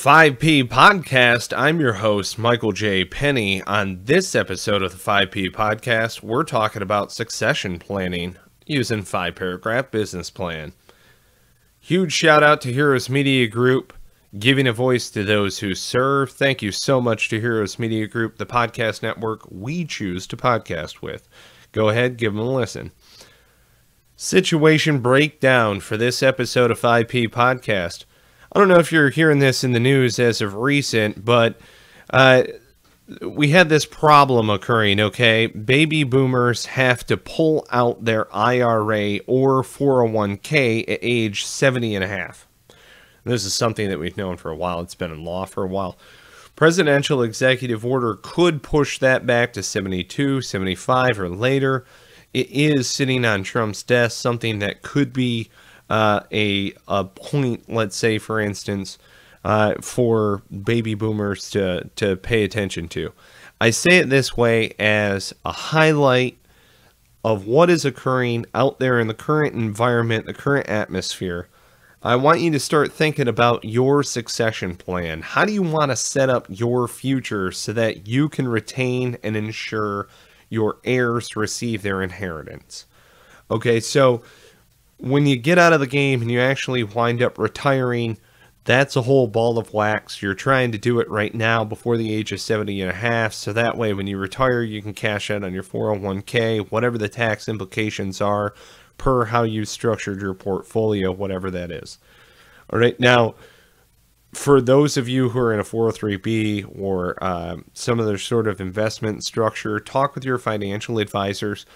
5P Podcast. I'm your host, Michael J. Penny. On this episode of the 5P Podcast, we're talking about succession planning using 5-paragraph business plan. Huge shout out to Heroes Media Group, giving a voice to those who serve. Thank you so much to Heroes Media Group, the podcast network we choose to podcast with. Go ahead, give them a listen. Situation breakdown for this episode of 5P Podcast. I don't know if you're hearing this in the news as of recent, but we had this problem occurring, okay? Baby boomers have to pull out their IRA or 401k at age 70 and a half. This is something that we've known for a while. It's been in law for a while. Presidential executive order could push that back to 72, 75, or later. It is sitting on Trump's desk, something that could be a point, let's say, for instance, for baby boomers to pay attention to. I say it this way as a highlight of what is occurring out there in the current environment, the current atmosphere. I want you to start thinking about your succession plan. How do you want to set up your future so that you can retain and ensure your heirs receive their inheritance? Okay, so when you get out of the game and you actually wind up retiring, that's a whole ball of wax. You're trying to do it right now before the age of 70 and a half. So that way, when you retire, you can cash out on your 401k, whatever the tax implications are per how you structured your portfolio, whatever that is. All right. Now, for those of you who are in a 403b or some other sort of investment structure, talk with your financial advisors.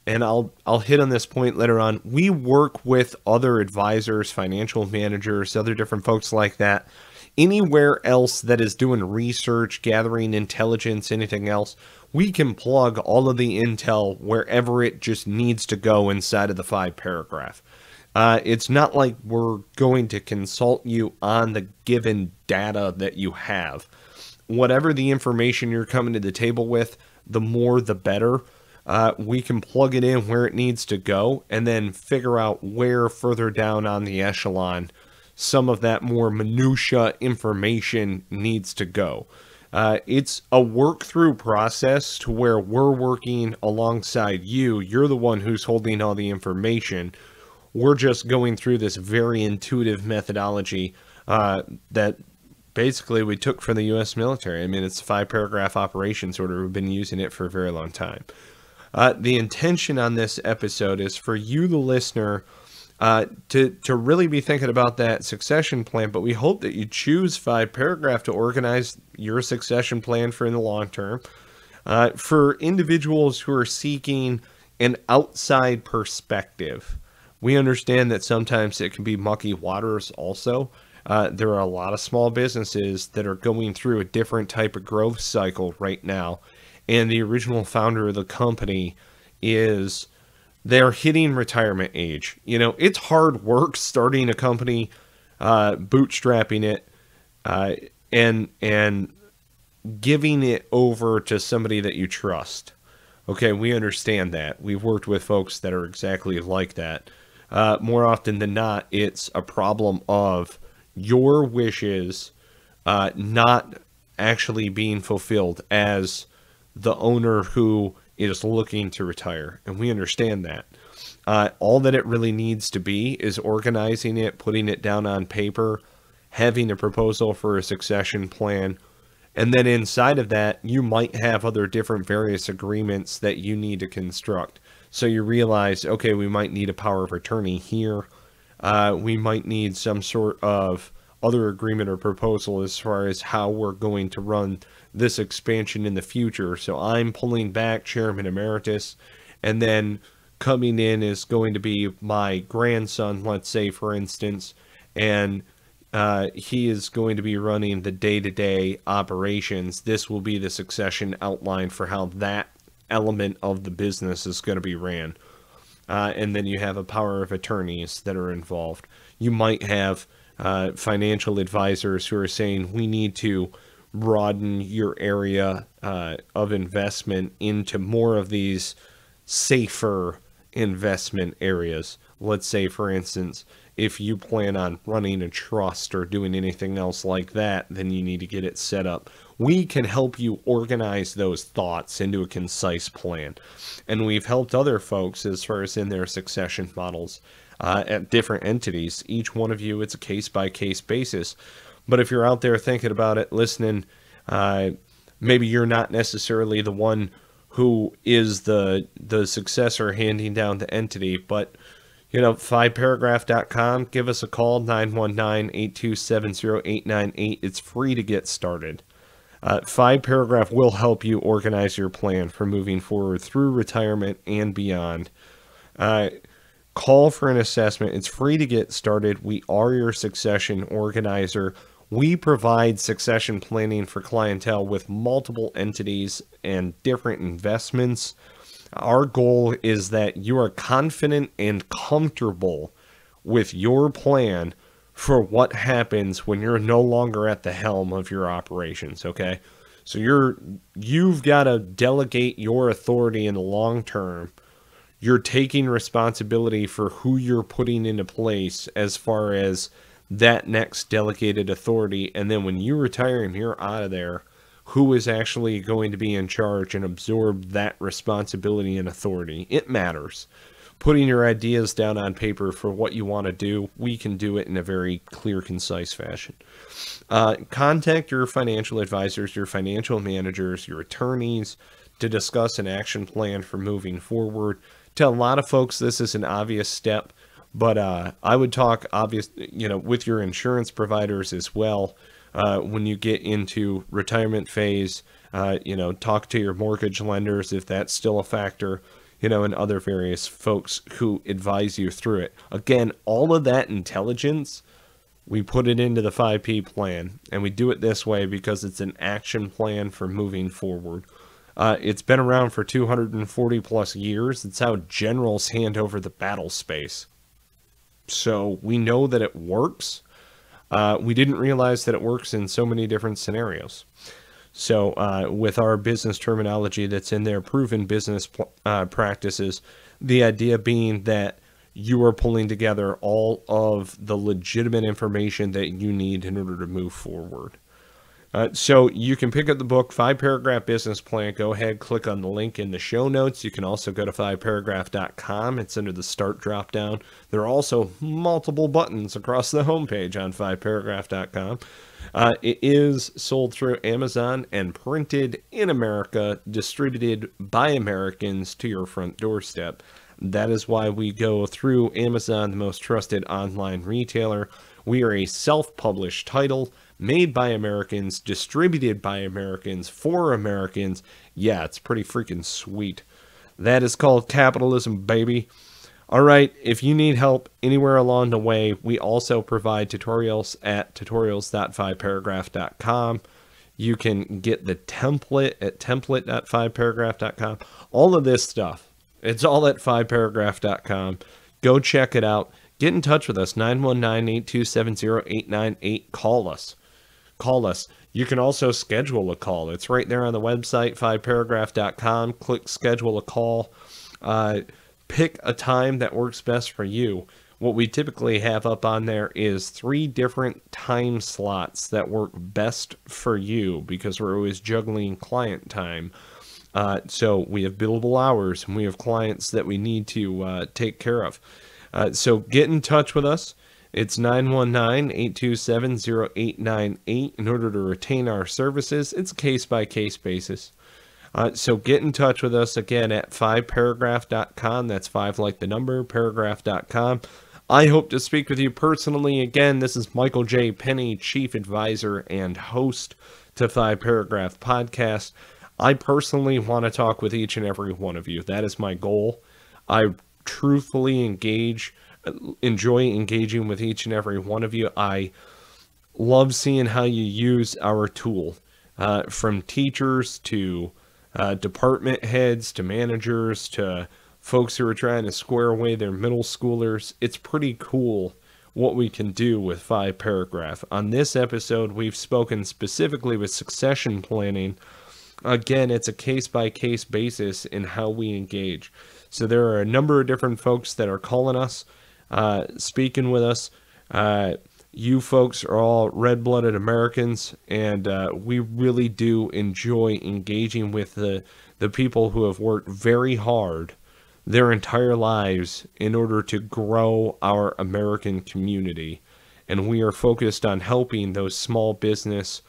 And I'll hit on this point later on. We work with other advisors, financial managers, other different folks like that. Anywhere else that is doing research, gathering intelligence, anything else, we can plug all of the intel wherever it just needs to go inside of the 5-paragraph. It's not like we're going to consult you on the given data that you have. Whatever the information you're coming to the table with, the more the better. We can plug it in where it needs to go and then figure out where further down on the echelon some of that more minutia information needs to go. It's a work through process to where we're working alongside you. You're the one who's holding all the information. We're just going through this very intuitive methodology that basically we took from the U.S. military. I mean, it's a 5-paragraph operations order. We've been using it for a very long time. The intention on this episode is for you, the listener, to really be thinking about that succession plan, but we hope that you choose 5-paragraph to organize your succession plan for in the long term. For individuals who are seeking an outside perspective, we understand that sometimes it can be mucky waters also. There are a lot of small businesses that are going through a different type of growth cycle right now. And the original founder of the company they're hitting retirement age. You know, it's hard work starting a company, bootstrapping it, and giving it over to somebody that you trust. Okay, we understand that. We've worked with folks that are exactly like that. More often than not, it's a problem of your wishes not actually being fulfilled as the owner who is looking to retire. And we understand that. All that it really needs to be is organizing it, putting it down on paper, having a proposal for a succession plan. And then inside of that, you might have other different various agreements that you need to construct. So you realize, okay, we might need a power of attorney here. We might need some sort of other agreement or proposal as far as how we're going to run this expansion in the future. So I'm pulling back Chairman Emeritus, and then coming in is going to be my grandson, let's say, for instance, and he is going to be running the day-to-day operations. This will be the succession outline for how that element of the business is going to be ran. And then you have a power of attorneys that are involved. You might have financial advisors who are saying, we need to broaden your area of investment into more of these safer investment areas. Let's say, for instance, if you plan on running a trust or doing anything else like that, then you need to get it set up. We can help you organize those thoughts into a concise plan. And we've helped other folks as far as in their succession models at different entities. Each one of you, it's a case-by-case basis. But if you're out there thinking about it, listening, maybe you're not necessarily the one who is the successor handing down the entity, but 5paragraph.com, give us a call, 919-827-0898. It's free to get started. 5paragraph will help you organize your plan for moving forward through retirement and beyond. Call for an assessment. It's free to get started. We are your succession organizer. We provide succession planning for clientele with multiple entities and different investments. Our goal is that you are confident and comfortable with your plan for what happens when you're no longer at the helm of your operations, okay? So you've got to delegate your authority in the long term. You're taking responsibility for who you're putting into place as far as that next delegated authority, and then when you retire and you're out of there, who is actually going to be in charge and absorb that responsibility and authority? It matters. Putting your ideas down on paper for what you want to do, we can do it in a very clear, concise fashion. Contact your financial advisors, your financial managers, your attorneys to discuss an action plan for moving forward. To a lot of folks, this is an obvious step, but I would talk with your insurance providers as well. When you get into retirement phase, talk to your mortgage lenders if that's still a factor, and other various folks who advise you through it. Again, all of that intelligence, we put it into the 5P plan, and we do it this way because it's an action plan for moving forward. It's been around for 240 plus years. It's how generals hand over the battle space. So we know that it works. We didn't realize that it works in so many different scenarios. So with our business terminology that's in there, proven business practices, the idea being that you are pulling together all of the legitimate information that you need in order to move forward. So you can pick up the book, 5-Paragraph Business Plan. Go ahead, click on the link in the show notes. You can also go to 5paragraph.com. It's under the Start drop-down. There are also multiple buttons across the homepage on 5paragraph.com. It is sold through Amazon and printed in America, distributed by Americans to your front doorstep. That is why we go through Amazon, the most trusted online retailer. We are a self-published title, made by Americans, distributed by Americans, for Americans. Yeah, it's pretty freaking sweet. That is called capitalism, baby. All right, if you need help anywhere along the way, we also provide tutorials at tutorials.5paragraph.com. You can get the template at template.5paragraph.com. All of this stuff, it's all at 5paragraph.com. Go check it out. Get in touch with us, 919-827-0898. Call us. You can also schedule a call. It's right there on the website, 5paragraph.com. Click schedule a call. Pick a time that works best for you. What we typically have up on there is 3 different time slots that work best for you, because we're always juggling client time. So we have billable hours, and we have clients that we need to take care of. So get in touch with us. It's 919-827-0898 in order to retain our services. It's a case-by-case basis. So get in touch with us again at 5paragraph.com. That's 5 like the number, paragraph.com. I hope to speak with you personally again. This is Michael J. Penny, Chief Advisor and host to 5Paragraph Podcast. I personally want to talk with each and every one of you. That is my goal. I truthfully enjoy engaging with each and every one of you. I love seeing how you use our tool, from teachers to department heads to managers to folks who are trying to square away their middle schoolers. It's pretty cool what we can do with 5Paragraph. On this episode, we've spoken specifically with succession planning. Again, it's a case-by-case basis in how we engage. So there are a number of different folks that are calling us. speaking with us. You folks are all red-blooded Americans, and we really do enjoy engaging with the people who have worked very hard their entire lives in order to grow our American community. And we are focused on helping those small business,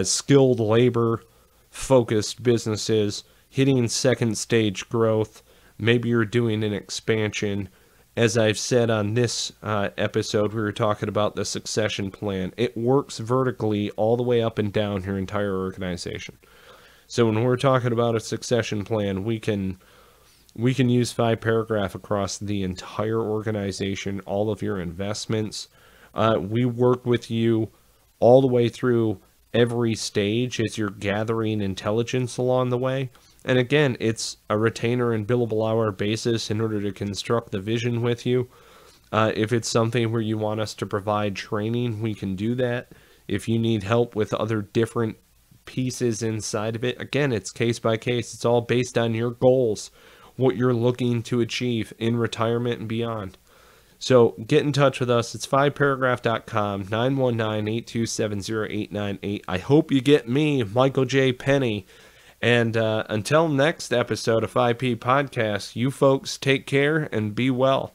skilled labor focused businesses hitting second stage growth. Maybe you're doing an expansion. As I've said on this episode, we were talking about the succession plan. It works vertically all the way up and down your entire organization. So when we're talking about a succession plan, we can use 5 paragraph across the entire organization, all of your investments. We work with you all the way through every stage as you're gathering intelligence along the way. And again, it's a retainer and billable hour basis in order to construct the vision with you. If it's something where you want us to provide training, we can do that. If you need help with other different pieces inside of it, again, it's case by case. It's all based on your goals, what you're looking to achieve in retirement and beyond. So get in touch with us. It's 5paragraph.com, 919-827-0898. I hope you get me, Michael J. Penny. And until next episode of 5P Podcast, you folks take care and be well.